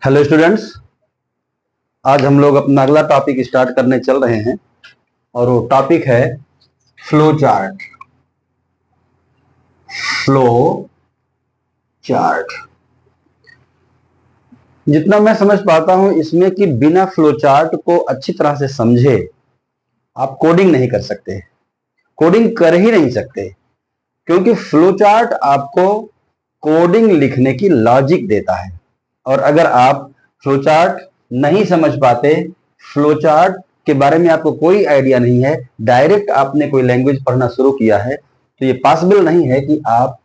Hello students, आज हम लोग अपना अगला टॉपिक स्टार्ट करने चल रहे हैं और वो टॉपिक है फ्लो चार्ट। फ्लो चार्ट जितना मैं समझ पाता हूं इसमें कि बिना फ्लो चार्ट को अच्छी तरह से समझे आप कोडिंग नहीं कर सकते, कोडिंग कर ही नहीं सकते, क्योंकि फ्लो चार्ट आपको कोडिंग लिखने की लॉजिक देता है। और अगर आप फ्लो चार्ट नहीं समझ पाते, फ्लो चार्ट के बारे में आपको कोई आइडिया नहीं है, डायरेक्ट आपने कोई लैंग्वेज पढ़ना शुरू किया है, तो ये पॉसिबल नहीं है कि आप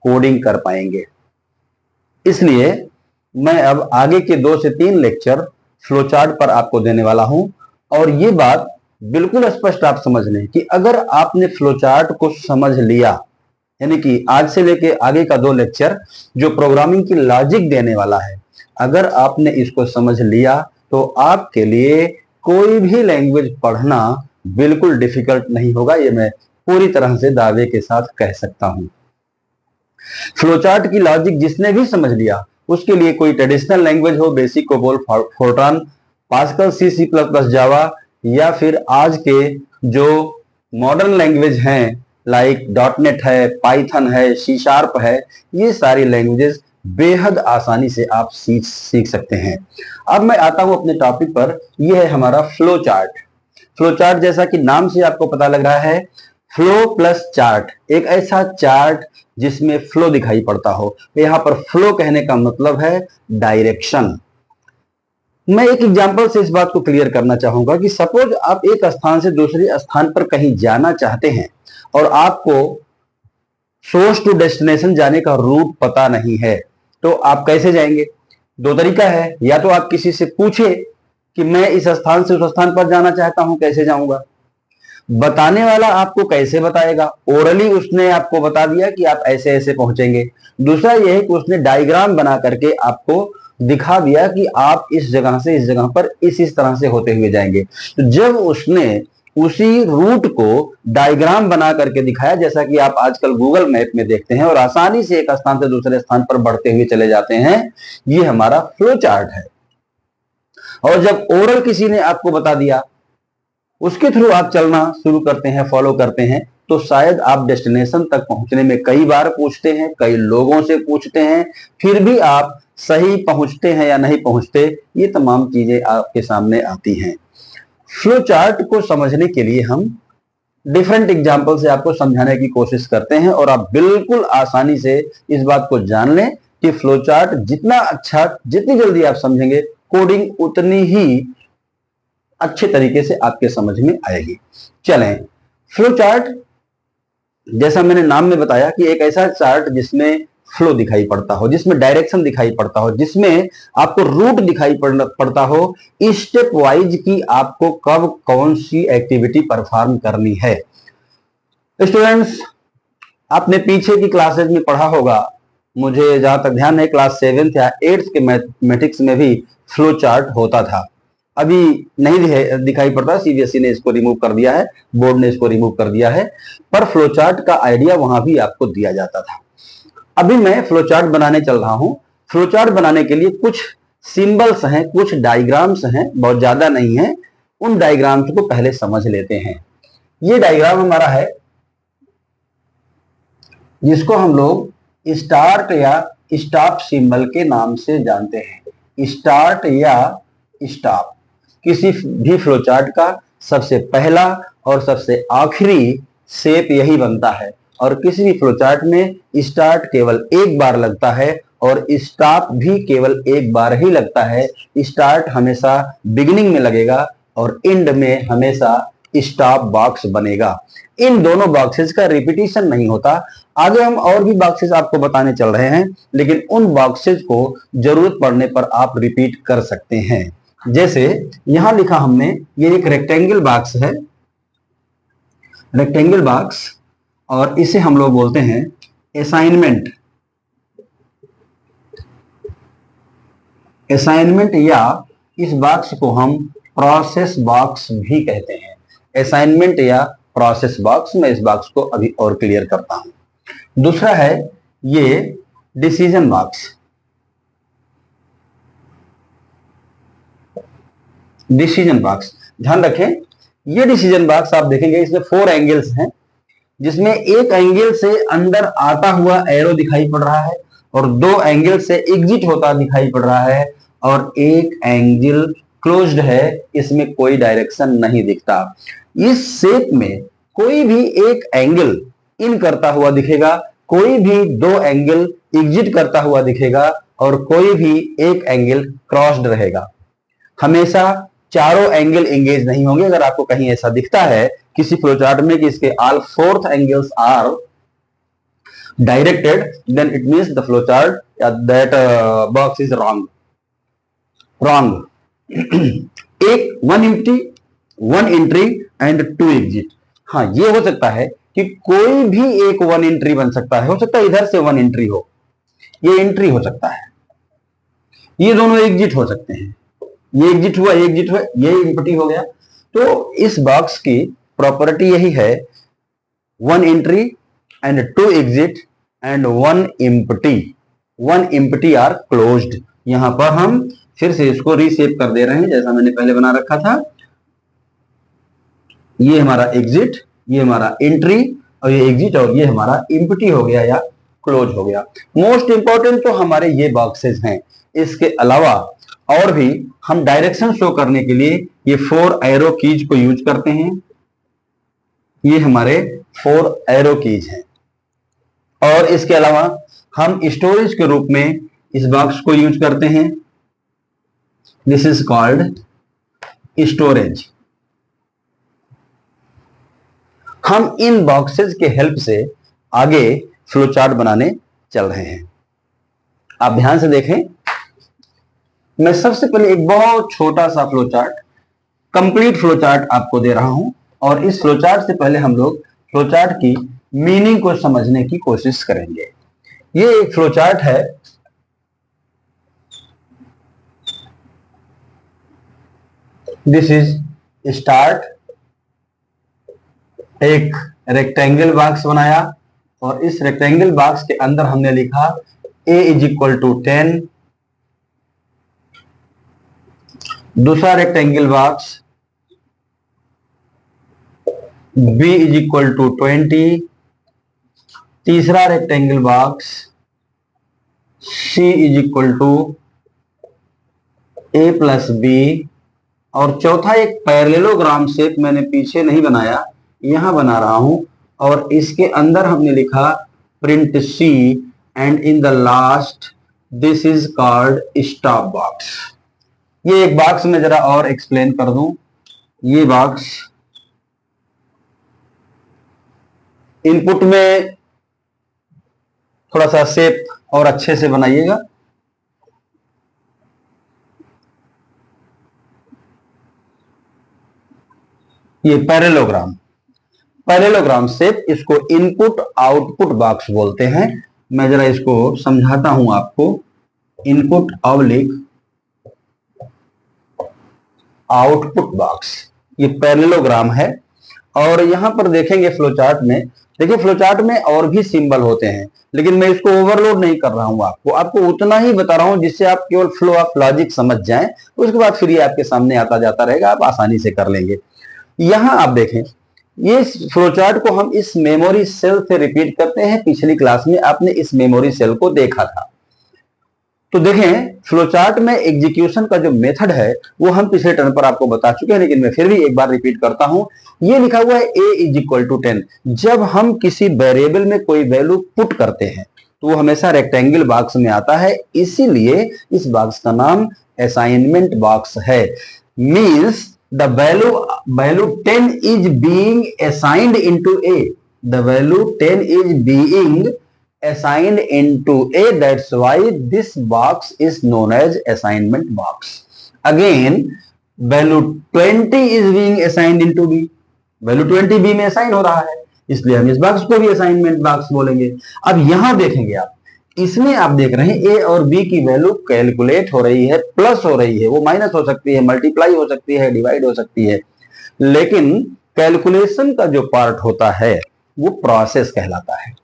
कोडिंग कर पाएंगे। इसलिए मैं अब आगे के 2 से 3 लेक्चर फ्लो चार्ट पर आपको देने वाला हूं। और ये बात बिल्कुल स्पष्ट आप समझ लें कि अगर आपने फ्लो चार्ट को समझ लिया, यानी कि आज से लेके आगे का 2 लेक्चर जो प्रोग्रामिंग की लॉजिक देने वाला है, अगर आपने इसको समझ लिया तो आपके लिए कोई भी लैंग्वेज पढ़ना बिल्कुल डिफिकल्ट नहीं होगा। ये मैं पूरी तरह से दावे के साथ कह सकता हूं। फ्लोचार्ट की लॉजिक जिसने भी समझ लिया, उसके लिए कोई ट्रेडिशनल लैंग्वेज हो, बेसिक, कोबोल, फोर्ट्रान, पास्कल, सी, सी प्लस प्लस, जावा, या फिर आज के जो मॉडर्न लैंग्वेज हैं लाइक डॉटनेट है, पाइथन है, सी शार्प है, ये सारी लैंग्वेजेस बेहद आसानी से आप सीख सकते हैं। अब मैं आता हूं अपने टॉपिक पर। यह है हमारा फ्लो चार्ट। फ्लो चार्ट जैसा कि नाम से आपको पता लग रहा है, फ्लो प्लस चार्ट, एक ऐसा चार्ट जिसमें फ्लो दिखाई पड़ता हो। यहां पर फ्लो कहने का मतलब है डायरेक्शन। मैं एक एग्जांपल से इस बात को क्लियर करना चाहूंगा कि सपोज आप एक स्थान से दूसरे स्थान पर कहीं जाना चाहते हैं और आपको सोर्स टू डेस्टिनेशन जाने का रूट पता नहीं है, तो आप कैसे जाएंगे? 2 तरीका है, या तो आप किसी से पूछे कि मैं इस स्थान से उस स्थान पर जाना चाहता हूं, कैसे जाऊंगा? बताने वाला आपको कैसे बताएगा? ओरली उसने आपको बता दिया कि आप ऐसे ऐसे पहुंचेंगे। दूसरा यह है कि उसने डायग्राम बना करके आपको दिखा दिया कि आप इस जगह से इस जगह पर इस तरह से होते हुए जाएंगे। तो जब उसने उसी रूट को डायग्राम बना करके दिखाया, जैसा कि आप आजकल गूगल मैप में देखते हैं, और आसानी से एक स्थान से दूसरे स्थान पर बढ़ते हुए चले जाते हैं, ये हमारा फ्लो चार्ट है। और जब ओरल किसी ने आपको बता दिया, उसके थ्रू आप चलना शुरू करते हैं, फॉलो करते हैं, तो शायद आप डेस्टिनेशन तक पहुंचने में कई बार पूछते हैं, कई लोगों से पूछते हैं, फिर भी आप सही पहुंचते हैं या नहीं पहुंचते, ये तमाम चीजें आपके सामने आती हैं। फ्लो चार्ट को समझने के लिए हम डिफरेंट एग्जाम्पल से आपको समझाने की कोशिश करते हैं, और आप बिल्कुल आसानी से इस बात को जान लें कि फ्लो चार्ट जितना अच्छा, जितनी जल्दी आप समझेंगे, कोडिंग उतनी ही अच्छे तरीके से आपके समझ में आएगी। चलें, फ्लो चार्ट जैसा मैंने नाम में बताया कि एक ऐसा चार्ट जिसमें फ्लो दिखाई पड़ता हो, जिसमें डायरेक्शन दिखाई पड़ता हो, जिसमें आपको रूट दिखाई पड़ता हो, स्टेप वाइज की आपको कब कौन सी एक्टिविटी परफॉर्म करनी है। स्टूडेंट्स, आपने पीछे की क्लासेज में पढ़ा होगा, मुझे जहां तक ध्यान है क्लास 7th या 8th के मैथमेटिक्स में भी फ्लो चार्ट होता था। अभी नहीं दिखाई पड़ता, सीबीएसई ने इसको रिमूव कर दिया है, बोर्ड ने इसको रिमूव कर दिया है, पर फ्लो चार्ट का आइडिया वहां भी आपको दिया जाता था। अभी मैं फ्लो चार्ट बनाने चल रहा हूं। फ्लो चार्ट बनाने के लिए कुछ सिंबल्स हैं, कुछ डायग्राम्स हैं, बहुत ज्यादा नहीं है। उन डायग्राम्स को पहले समझ लेते हैं। ये डायग्राम हमारा है, जिसको हम लोग स्टार्ट या स्टॉप सिंबल के नाम से जानते हैं। स्टार्ट या स्टॉप किसी भी फ्लो चार्ट का सबसे पहला और सबसे आखिरी शेप यही बनता है, और किसी भी फ्लो चार्ट में स्टार्ट केवल एक बार लगता है और स्टॉप भी केवल एक बार ही लगता है। स्टार्ट हमेशा बिगिनिंग में लगेगा और एंड में हमेशा स्टॉप बॉक्स बनेगा। इन दोनों बॉक्सेस का रिपीटिशन नहीं होता। आगे हम और भी बॉक्सेस आपको बताने चल रहे हैं, लेकिन उन बॉक्सेस को जरूरत पड़ने पर आप रिपीट कर सकते हैं। जैसे यहां लिखा हमने, ये एक रेक्टेंगल बॉक्स है, रेक्टेंगल बॉक्स, और इसे हम लोग बोलते हैं असाइनमेंट। असाइनमेंट, या इस बॉक्स को हम प्रोसेस बॉक्स भी कहते हैं। असाइनमेंट या प्रोसेस बॉक्स, मैं इस बॉक्स को अभी और क्लियर करता हूं। दूसरा है ये डिसीजन बॉक्स। डिसीजन बॉक्स, ध्यान रखें ये डिसीजन बॉक्स आप देखेंगे इसमें 4 एंगल्स हैं, जिसमें एक एंगल से अंदर आता हुआ एरो दिखाई पड़ रहा है और 2 एंगल से एग्जिट होता दिखाई पड़ रहा है और एक एंगल क्लोज्ड है, इसमें कोई डायरेक्शन नहीं दिखता। इस शेप में कोई भी एक एंगल इन करता हुआ दिखेगा, कोई भी 2 एंगल एग्जिट करता हुआ दिखेगा और कोई भी एक एंगल क्रॉस्ड रहेगा। हमेशा चारों एंगल एंगेज नहीं होंगे। अगर आपको कहीं ऐसा दिखता है किसी फ्लोचार्ट में कि इसके all 4th angles are directed, then it means the flowchart that box is wrong. एक 1 एम्प्टी 1 एंट्री एंड 2 एग्जिट। हाँ, ये हो सकता है कि कोई भी एक 1 एंट्री बन सकता है, हो सकता है इधर से 1 एंट्री हो, ये एंट्री हो सकता है, ये दोनों एग्जिट हो सकते हैं, ये एग्जिट हुआ, ये एग्जिट हुआ, ये एम्प्टी हो गया। तो इस बॉक्स की प्रॉपर्टी यही है, 1 entry and 2 exit and 1 empty. 1 empty are closed. यहां पर हम फिर से इसको रीशेप कर दे रहे हैं जैसा मैंने पहले बना रखा था। ये हमारा एग्जिट, ये हमारा एंट्री और ये एग्जिट और ये हमारा एम्प्टी हो गया या क्लोज हो गया। मोस्ट इंपॉर्टेंट तो हमारे ये बॉक्सेस हैं। इसके अलावा और भी हम डायरेक्शन शो करने के लिए ये 4 एरो कीज को यूज करते हैं। ये हमारे 4 एरो कीज हैं और इसके अलावा हम स्टोरेज के रूप में इस बॉक्स को यूज करते हैं। This is called storage. हम इन बॉक्सेस के हेल्प से आगे फ्लोचार्ट बनाने चल रहे हैं। आप ध्यान से देखें, मैं सबसे पहले एक बहुत छोटा सा फ्लोचार्ट, कंप्लीट फ्लोचार्ट आपको दे रहा हूं और इस फ्लोचार्ट से पहले हम लोग फ्लोचार्ट की मीनिंग को समझने की कोशिश करेंगे। ये एक फ्लोचार्ट है, दिस इज स्टार्ट। एक रेक्टेंगल बॉक्स बनाया और इस रेक्टेंगल बॉक्स के अंदर हमने लिखा a इज इक्वल टू 10। दूसरा rectangle box b is equal to 20। तीसरा rectangle box c is equal to a plus b। और चौथा एक पैरेललोग्राम शेप मैंने पीछे नहीं बनाया, यहां बना रहा हूं और इसके अंदर हमने लिखा print C and in the last this is called stop box. ये एक बॉक्स में जरा और एक्सप्लेन कर दूं। ये बॉक्स इनपुट में थोड़ा सा शेप और अच्छे से बनाइएगा। ये पैरेललोग्राम शेप, इसको इनपुट आउटपुट बॉक्स बोलते हैं। मैं जरा इसको समझाता हूं आपको। इनपुट ऑब्लिक आउटपुट बॉक्स, ये पैरेललोग्राम है। और यहां पर देखेंगे फ्लोचार्ट में, देखिए फ्लोचार्ट में और भी सिंबल होते हैं, लेकिन मैं इसको ओवरलोड नहीं कर रहा हूं, आपको उतना ही बता रहा हूं जिससे आप केवल फ्लो ऑफ लॉजिक समझ जाएं। उसके बाद फिर ये आपके सामने आता जाता रहेगा, आप आसानी से कर लेंगे। यहां आप देखें, ये फ्लोचार्ट को हम इस मेमोरी सेल से रिपीट करते हैं। पिछली क्लास में आपने इस मेमोरी सेल को देखा था। तो देखें, फ्लोचार्ट में एग्जीक्यूशन का जो मेथड है वो हम पिछले टर्न पर आपको बता चुके हैं, लेकिन मैं फिर भी एक बार रिपीट करता हूं। ये लिखा हुआ है a इज इक्वल टू 10। जब हम किसी वेरिएबल में कोई वैल्यू पुट करते हैं तो वो हमेशा रेक्टेंगल बॉक्स में आता है, इसीलिए इस बॉक्स का नाम असाइनमेंट बॉक्स है। Means the value 10 is being assigned into a. The value 10 is being assigned into a. That's why this box is known as assignment box. Again, value 20 is being assigned into b. Value 20 b में assign हो रहा है, इसलिए हम इस box को भी assignment box बोलेंगे। अब यहां देखेंगे आप, इसमें आप देख रहे हैं ए और बी की वैल्यू कैलकुलेट हो रही है, प्लस हो रही है। वो माइनस हो सकती है, मल्टीप्लाई हो सकती है, डिवाइड हो सकती है, लेकिन कैलकुलेशन का जो पार्ट होता है वो प्रोसेस कहलाता है।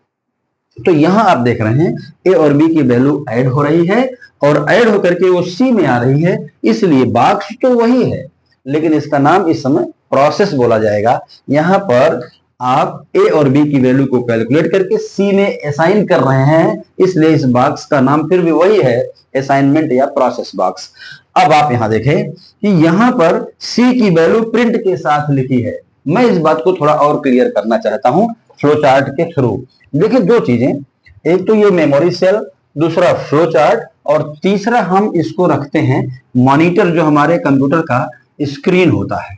तो यहां आप देख रहे हैं ए और बी की वैल्यू ऐड हो रही है और ऐड होकर के वो सी में आ रही है, इसलिए बॉक्स तो वही है, लेकिन इसका नाम इस समय प्रोसेस बोला जाएगा। यहां पर आप ए और बी की वैल्यू को कैलकुलेट करके सी में असाइन कर रहे हैं, इसलिए इस बॉक्स का नाम फिर भी वही है, असाइनमेंट या प्रोसेस बॉक्स। अब आप यहां देखें कि यहां पर सी की वैल्यू प्रिंट के साथ लिखी है। मैं इस बात को थोड़ा और क्लियर करना चाहता हूं फ्लो चार्ट के थ्रू। देखिए दो चीजें, एक तो ये मेमोरी सेल, दूसरा फ्लो चार्ट, और तीसरा हम इसको रखते हैं मॉनिटर, जो हमारे कंप्यूटर का स्क्रीन होता है।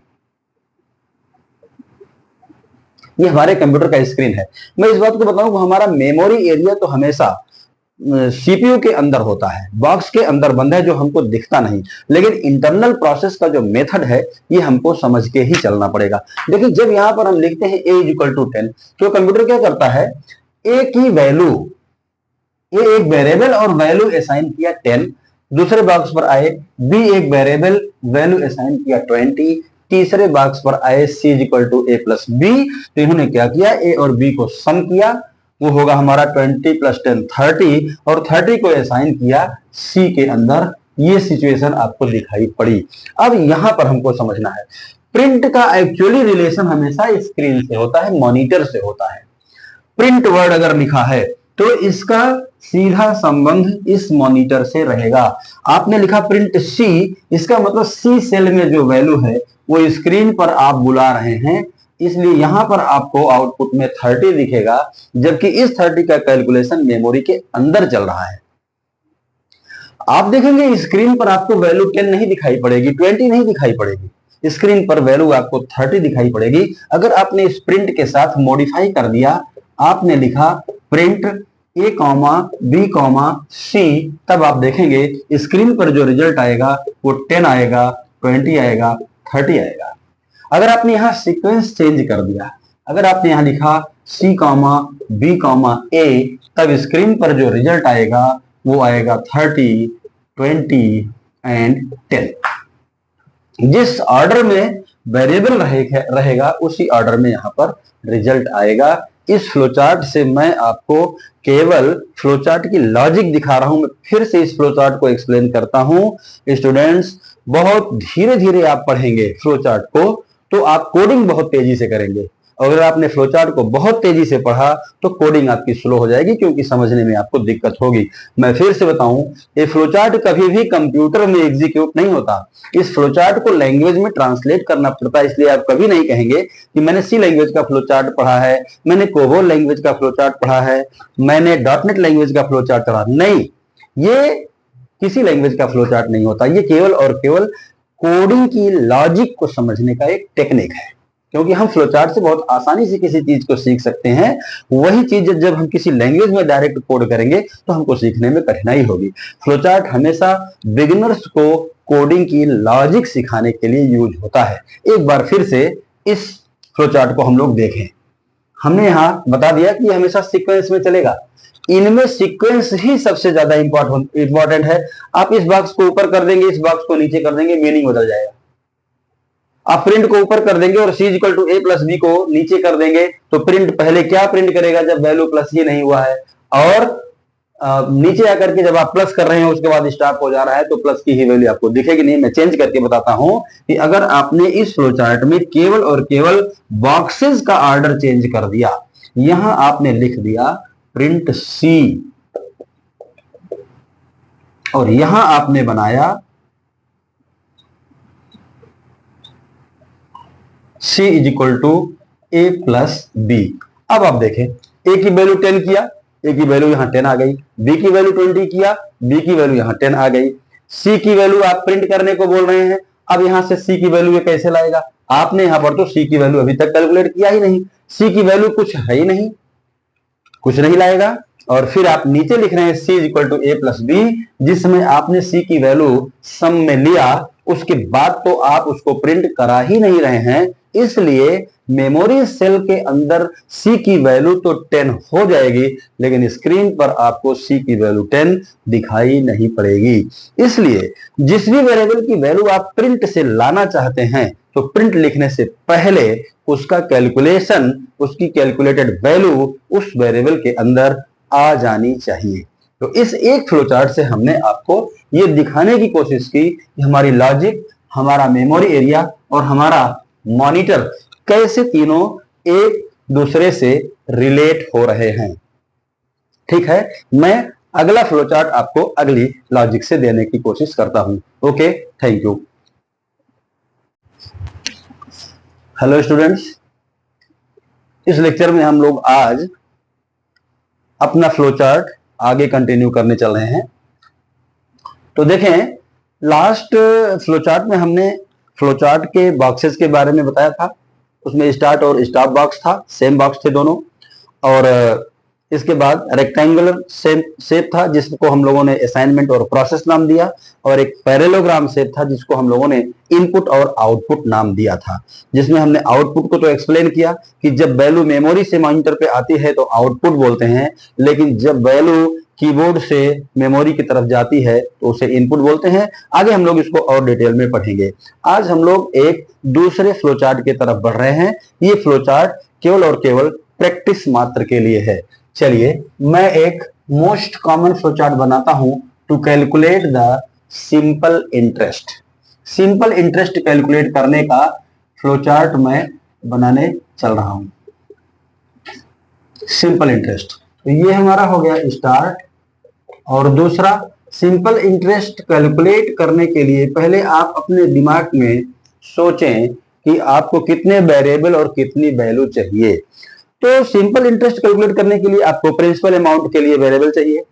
ये हमारे कंप्यूटर का स्क्रीन है। मैं इस बात को बताऊं कि हमारा मेमोरी एरिया तो हमेशा सीपीयू के अंदर होता है, बॉक्स के अंदर बंद है, जो हमको दिखता नहीं। लेकिन इंटरनल प्रोसेस का जो मेथड है ये हमको समझ के ही चलना पड़ेगा। देखिए जब यहां पर हम लिखते हैं a इक्वल टू 10, तो कंप्यूटर क्या करता है, a की वैल्यू, ये एक वेरिएबल और वैल्यू असाइन किया 10, दूसरे बॉक्स पर आए b एक वेरिएबल वैल्यू असाइन किया 20, तीसरे बॉक्स पर आए c equal to a plus b, तो इन्होंने क्या किया, a और b को सम किया, वो होगा हमारा 20 प्लस 10 30, और 30 को असाइन किया c के अंदर। ये सिचुएशन आपको दिखाई पड़ी। अब यहां पर हमको समझना है, प्रिंट का एक्चुअली रिलेशन हमेशा स्क्रीन से होता है, मॉनिटर से होता है। प्रिंट वर्ड अगर लिखा है तो इसका सीधा संबंध इस मॉनिटर से रहेगा। आपने लिखा प्रिंट सी, इसका मतलब सी सेल में जो वैल्यू है वो स्क्रीन पर आप बुला रहे हैं, इसलिए यहां पर आपको आउटपुट में 30 दिखेगा, जबकि इस 30 का कैलकुलेशन मेमोरी के अंदर चल रहा है। आप देखेंगे स्क्रीन पर आपको वैल्यू 10 नहीं दिखाई पड़ेगी, 20 नहीं दिखाई पड़ेगी, स्क्रीन पर वैल्यू आपको 30 दिखाई पड़ेगी। अगर आपने इस प्रिंट के साथ मॉडिफाई कर दिया, आपने लिखा print a comma b comma c, तब आप देखेंगे स्क्रीन पर जो रिजल्ट आएगा वो 10 आएगा, 20 आएगा, 30 आएगा। अगर आपने यहां सीक्वेंस चेंज कर दिया, अगर आपने यहां लिखा c comma b comma a, तब स्क्रीन पर जो रिजल्ट आएगा वो आएगा 30, 20 एंड 10। जिस ऑर्डर में वेरिएबल रहेगा उसी ऑर्डर में यहां पर रिजल्ट आएगा। इस फ्लोचार्ट से मैं आपको केवल फ्लोचार्ट की लॉजिक दिखा रहा हूं। मैं फिर से इस फ्लोचार्ट को एक्सप्लेन करता हूं। स्टूडेंट्स बहुत धीरे धीरे आप पढ़ेंगे फ्लोचार्ट को, तो आप कोडिंग बहुत तेजी से करेंगे। अगर आपने फ्लोचार्ट को बहुत तेजी से पढ़ा तो कोडिंग आपकी स्लो हो जाएगी, क्योंकि समझने में आपको दिक्कत होगी। मैं फिर से बताऊं, ये फ्लोचार्ट कभी भी कंप्यूटर में एग्जीक्यूट नहीं होता, इस फ्लोचार्ट को लैंग्वेज में ट्रांसलेट करना पड़ता है। इसलिए आप कभी नहीं कहेंगे कि मैंने सी लैंग्वेज का फ्लोचार्ट पढ़ा है, मैंने कोबोल लैंग्वेज का फ्लोचार्ट पढ़ा है, मैंने डॉटनेट लैंग्वेज का फ्लोचार्ट पढ़ा। नहीं, ये किसी लैंग्वेज का फ्लोचार्ट नहीं होता, ये केवल और केवल कोडिंग की लॉजिक को समझने का एक टेक्निक है। क्योंकि हम फ्लोचार्ट से बहुत आसानी से किसी चीज को सीख सकते हैं, वही चीज जब हम किसी लैंग्वेज में डायरेक्ट कोड करेंगे तो हमको सीखने में कठिनाई होगी। फ्लोचार्ट हमेशा बिगिनर्स को कोडिंग की लॉजिक सिखाने के लिए यूज होता है। एक बार फिर से इस फ्लोचार्ट को हम लोग देखें। हमने यहां बता दिया कि हमेशा सीक्वेंस में चलेगा, इनमें सीक्वेंस ही सबसे ज्यादा इंपॉर्टेंट है। आप इस बॉक्स को ऊपर कर देंगे, इस बॉक्स को नीचे कर देंगे, मीनिंग बदल जाएगा। आप प्रिंट को ऊपर कर देंगे और c equal to a plus B को नीचे कर देंगे, तो प्रिंट पहले क्या प्रिंट करेगा जब वैल्यू प्लस ही नहीं हुआ है, और नीचे आकर के जब आप प्लस कर रहे हैं उसके बाद स्टॉप हो जा रहा है तो प्लस की ही वैल्यू आपको दिखेगी नहीं। मैं चेंज करके बताता हूं कि अगर आपने इस फ्लो चार्ट में केवल और केवल बॉक्सेस का ऑर्डर चेंज कर दिया, यहां आपने लिख दिया प्रिंट c, और यहां आपने बनाया c is equal to a plus B. अब आप देखें, a की वैल्यू 10 किया, a की वैल्यू यहां 10 आ गई, b की वैल्यू 20 किया, b की वैल्यू यहां 10 आ गई, c की वैल्यू आप प्रिंट करने को बोल रहे हैं। अब यहां से c की वैल्यू ये कैसे लाएगा, आपने यहां पर तो c की वैल्यू अभी तक कैलकुलेट किया ही नहीं, c की वैल्यू कुछ है ही नहीं, कुछ नहीं लाएगा। और फिर आप नीचे लिख रहे हैं c is equal to a plus B, जिसमें आपने c की वैल्यू सम में लिया, उसके बाद तो आप उसको प्रिंट करा ही नहीं रहे हैं, इसलिए मेमोरी सेल के अंदर c की वैल्यू तो 10 हो जाएगी, लेकिन स्क्रीन पर आपको c की वैल्यू 10 दिखाई नहीं पड़ेगी। इसलिए जिस भी वेरिएबल की वैल्यू आप प्रिंट से लाना चाहते हैं, तो प्रिंट लिखने से पहले उसका कैलकुलेशन, उसकी कैलकुलेटेड वैल्यू उस वेरिएबल के अंदर आ जानी चाहिए। तो इस एक फ्लोचार्ट से हमने आपको ये दिखाने की कोशिश की कि हमारी लॉजिक हमारा मेमोरी एरिया और हमारा मॉनिटर कैसे तीनों एक दूसरे से रिलेट हो रहे हैं। ठीक है, मैं अगला फ्लो चार्ट आपको अगली लॉजिक से देने की कोशिश करता हूं। Okay, thank you. Hello students, इस लेक्चर में हम लोग आज अपना फ्लो चार्ट आगे कंटिन्यू करने चल रहे हैं। तो देखें, लास्ट फ्लो चार्ट में हमने फ्लो चार्ट के बॉक्सेस के बारे में बताया था। उसमें स्टार्ट और स्टॉप बॉक्स था, सेम बॉक्स थे दोनों। और इसके बाद रेक्टेंगुलर शेप था जिसको हम लोगों ने असाइनमेंट और प्रोसेस नाम दिया, और एक पैरेललोग्राम शेप था जिसको हम लोगों ने इनपुट और आउटपुट नाम दिया था। जिसमें हमने आउटपुट को तो एक्सप्लेन किया कि जब वैल्यू मेमोरी से मॉनिटर पे आती है तो आउटपुट बोलते हैं, लेकिन जब वैल्यू कीबोर्ड से मेमोरी की तरफ जाती है तो उसे इनपुट बोलते हैं। आगे हम लोग इसको और डिटेल में पढ़ेंगे। आज हम लोग एक दूसरे फ्लो चार्ट की तरफ बढ़ रहे हैं। ये फ्लो चार्ट केवल और केवल प्रैक्टिस मात्र के लिए है। चलिए, मैं एक मोस्ट कॉमन फ्लो चार्ट बनाता हूं to calculate the simple interest. Simple interest calculate करने का फ्लो चार्ट मैं बनाने चल रहा हूं। सिंपल इंटरेस्ट, तो ये हमारा हो गया स्टार्ट। और दूसरा, सिंपल इंटरेस्ट कैलकुलेट करने के लिए पहले आप अपने दिमाग में सोचें कि आपको कितने वेरिएबल और कितनी वैल्यू चाहिए। तो सिंपल इंटरेस्ट कैलकुलेट करने के लिए आपको प्रिंसिपल अमाउंट के लिए वेरिएबल चाहिए,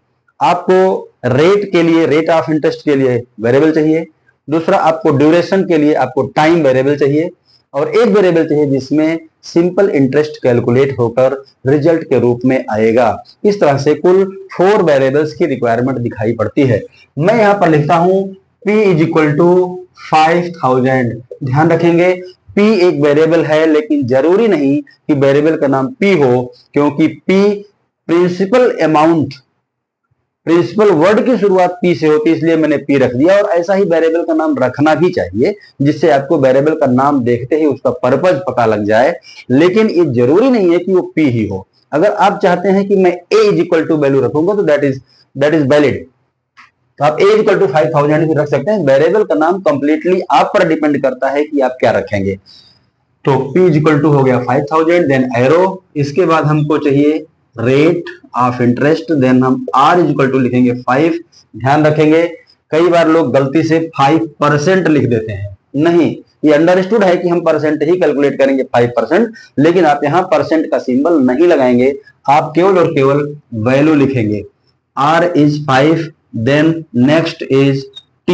आपको रेट के लिए, रेट ऑफ इंटरेस्ट के लिए वेरिएबल चाहिए, दूसरा आपको ड्यूरेशन के लिए आपको टाइम वेरिएबल चाहिए, और एक वेरिएबल चाहिए जिसमें सिंपल इंटरेस्ट कैलकुलेट होकर रिजल्ट के रूप में आएगा। इस तरह से कुल 4 वेरिएबल्स की रिक्वायरमेंट दिखाई पड़ती है। मैं यहां पर लिखता हूं P इज इक्वल टू 5000। ध्यान रखेंगे, P एक वेरिएबल है, लेकिन जरूरी नहीं कि वेरिएबल का नाम P हो, क्योंकि P principal amount, principal word की शुरुआत P से होती है, इसलिए मैंने P रख दिया। और ऐसा ही वेरिएबल का नाम रखना भी चाहिए, जिससे आपको वेरिएबल का नाम देखते ही उसका पर्पज पता लग जाए। लेकिन ये जरूरी नहीं है कि वो P ही हो। अगर आप चाहते हैं कि मैं A is equal to value रखूंगा तो दैट इज वैलिड, तो आप A इज इक्वल टू 5000 भी रख सकते हैं। वेरिएबल का नाम कंप्लीटली आप पर डिपेंड करता है कि आप क्या रखेंगे। तो P इज इक्वल टू हो गया 5000, देन एरो। इसके बाद हमको चाहिए रेट ऑफ इंटरेस्ट, देन हम R इज इक्वल टू लिखेंगे 5। ध्यान रखेंगे, कई बार लोग गलती से 5% लिख देते हैं। नहीं, ये अंडरस्टूड है कि हम परसेंट ही कैलकुलेट करेंगे 5%, लेकिन आप यहां परसेंट का सिंबल नहीं लगाएंगे, आप केवल और केवल वैल्यू लिखेंगे। R is 5, then next is T,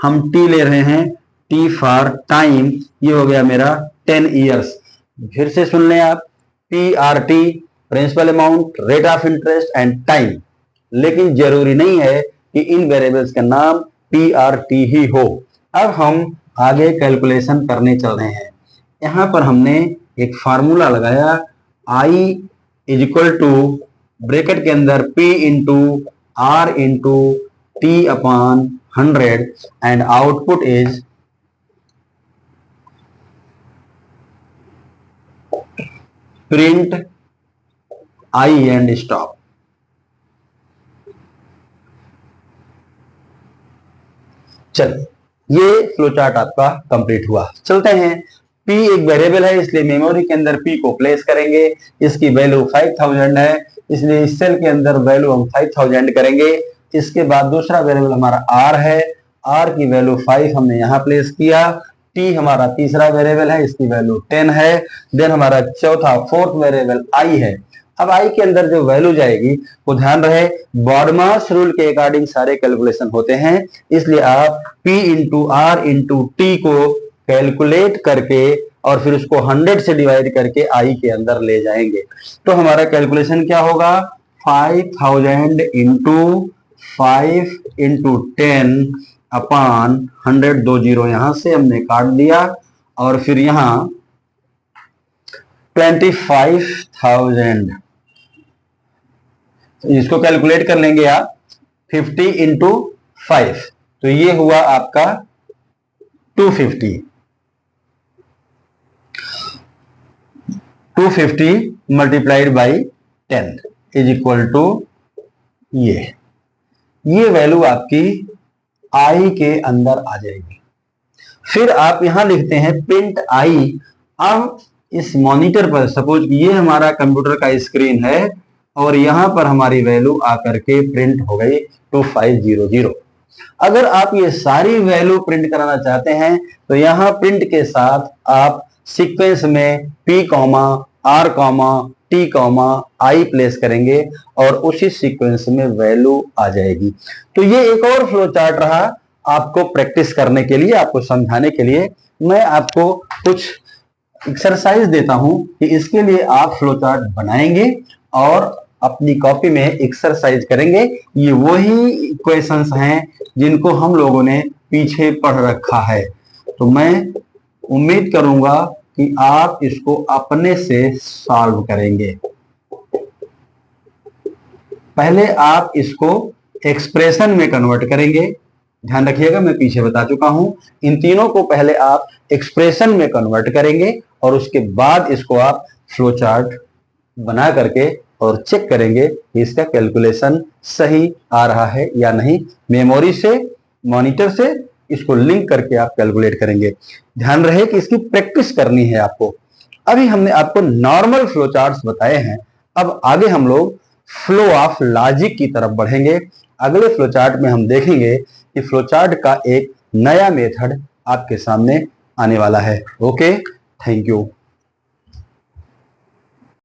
हम T ले रहे हैं, T फॉर टाइम, ये हो गया मेरा 10 ईयर्स। फिर से सुन लें आप, PRT principal amount, rate of interest and time. लेकिन जरूरी नहीं है कि इन वेरिएबल्स का नाम PRT ही हो। अब हम आगे कैलकुलेशन करने चल रहे हैं। यहां पर हमने एक फार्मूला लगाया, I is equal to bracket के अंदर P into R into T upon 100 and output is print I and stop. चलिए, ये फ्लो चार्ट आपका कंप्लीट हुआ। चलते हैं, P एक वेरिएबल है, इसलिए मेमोरी के अंदर P को प्लेस करेंगे। इसकी वैल्यू 5000 है, इसलिए इस सेल के अंदर वैल्यू हम 5000 करेंगे। इसके बाद दूसरा वेरिएबल हमारा R है, R की वैल्यू 5 हमने यहां प्लेस किया। T हमारा तीसरा वेरिएबल है, इसकी वैल्यू 10 है। देन हमारा फोर्थ वेरिएबल I है। अब I के अंदर जो वैल्यू जाएगी वो ध्यान रहे, बॉडमास रूल के अकॉर्डिंग सारे कैलकुलेशन होते हैं, इसलिए आप P into R into T को कैलकुलेट करके और फिर उसको 100 से डिवाइड करके I के अंदर ले जाएंगे। तो हमारा कैलकुलेशन क्या होगा, 5000 इंटू 5 इंटू 10 अपॉन 100, 2 जीरो यहां से हमने काट दिया, और फिर यहां 25,000, इसको कैलकुलेट कर लेंगे आप 50 इंटू 5, तो ये हुआ आपका 250। 250 multiplied by 10 is equal to ये वैल्यू आपकी I के अंदर आ जाएगी। फिर आप यहां लिखते हैं प्रिंट आई। अब इस मॉनिटर पर सपोज ये हमारा कंप्यूटर का स्क्रीन है और यहां पर हमारी वैल्यू आकर के प्रिंट हो गई 2500। अगर आप ये सारी वैल्यू प्रिंट कराना चाहते हैं तो यहां प्रिंट के साथ आप सीक्वेंस में P R T I place करेंगे और उसी सीक्वेंस में वैल्यू आ जाएगी। तो ये एक और फ्लो चार्ट रहा आपको प्रैक्टिस करने के लिए, आपको समझाने के लिए। मैं आपको कुछ एक्सरसाइज देता हूं कि इसके लिए आप फ्लो चार्ट बनाएंगे और अपनी कॉपी में एक्सरसाइज करेंगे। ये वही क्वेश्चंस हैं जिनको हम लोगों ने पीछे पढ़ रखा है। तो मैं उम्मीद करूंगा कि आप इसको अपने से सॉल्व करेंगे। पहले आप इसको एक्सप्रेशन में कन्वर्ट करेंगे। ध्यान रखिएगा, मैं पीछे बता चुका हूं। इन तीनों को पहले आप एक्सप्रेशन में कन्वर्ट करेंगे और उसके बाद इसको आप फ्लो चार्ट बना करके और चेक करेंगे कि इसका कैलकुलेशन सही आ रहा है या नहीं। मेमोरी से, मॉनिटर से इसको लिंक करके आप कैलकुलेट करेंगे। ध्यान रहे कि इसकी प्रैक्टिस करनी है आपको। अभी हमने आपको नॉर्मल फ्लो चार्ट्स बताए हैं, अब आगे हम लोग फ्लो ऑफ लॉजिक की तरफ बढ़ेंगे। अगले फ्लो चार्ट में हम देखेंगे कि फ्लो चार्ट का एक नया मेथड आपके सामने आने वाला है। Okay, thank you.